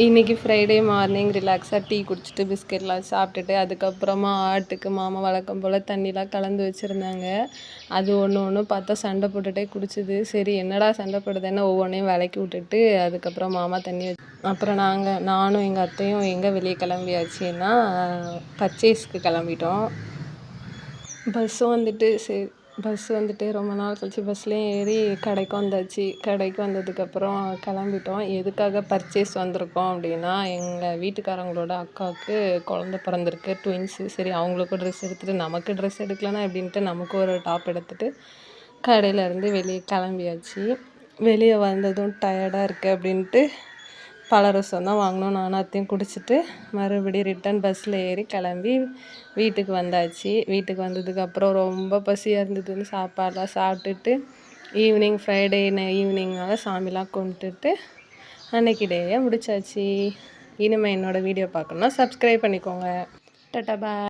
இன்றைக்கி Friday morning ரிலாக்ஸாக tea குடிச்சிட்டு பிஸ்கெட்லாம் சாப்பிட்டுட்டு அதுக்கப்புறமா ஆட்டுக்கு மாமா வழக்கம் போல் தண்ணிலாம் கலந்து வச்சுருந்தாங்க. அது ஒன்று பார்த்தா சண்டை போட்டுகிட்டே குடிச்சிது. சரி என்னடா சண்டை போடுதுன்னு ஒவ்வொன்றையும் விலக்கி விட்டுட்டு அதுக்கப்புறம் மாமா தண்ணி அப்புறம் நானும் எங்கள் அத்தையும் எங்கே வெளியே கிளம்பியாச்சுன்னா பர்ச்சேஸ்க்கு கிளம்பிட்டோம். பஸ் வந்துட்டு ரொம்ப நாள் கழிச்சு பஸ்லேயும் ஏறி கடைக்கு வந்தாச்சு. கடைக்கு வந்ததுக்கப்புறம் கிளம்பிட்டோம். எதுக்காக பர்ச்சேஸ் வந்திருக்கோம் அப்படின்னா, எங்கள் வீட்டுக்காரங்களோட அக்காவுக்கு குழந்த பிறந்திருக்கு, ட்வின்ஸு. சரி அவங்களுக்கும் ட்ரெஸ் எடுத்துகிட்டு நமக்கு ட்ரெஸ் எடுக்கலன்னா எப்படின்ட்டு நமக்கு ஒரு டாப் எடுத்துகிட்டு கடையிலேருந்து வெளியே கிளம்பியாச்சு. வெளியே வந்ததும் டயர்டாக இருக்குது அப்படின்ட்டு பழரசம் தான் வாங்கினோம். நானும் அத்தையும் குடிச்சிட்டு மறுபடியும் ரிட்டன் பஸ்ஸில் ஏறி கிளம்பி வீட்டுக்கு வந்தாச்சு. வீட்டுக்கு வந்ததுக்கப்புறம் ரொம்ப பசியாக இருந்ததுன்னு சாப்பாடெலாம் சாப்பிட்டுட்டு ஃப்ரைடே ஈவினிங்னால சாமிலாம் கும்பிட்டுட்டு அன்றைக்கி டேயை முடிச்சாச்சு. இனிமேல் என்னோடய வீடியோ பார்க்கணுன்னா சப்ஸ்கிரைப் பண்ணிக்கோங்க. டாட்டா பாய்.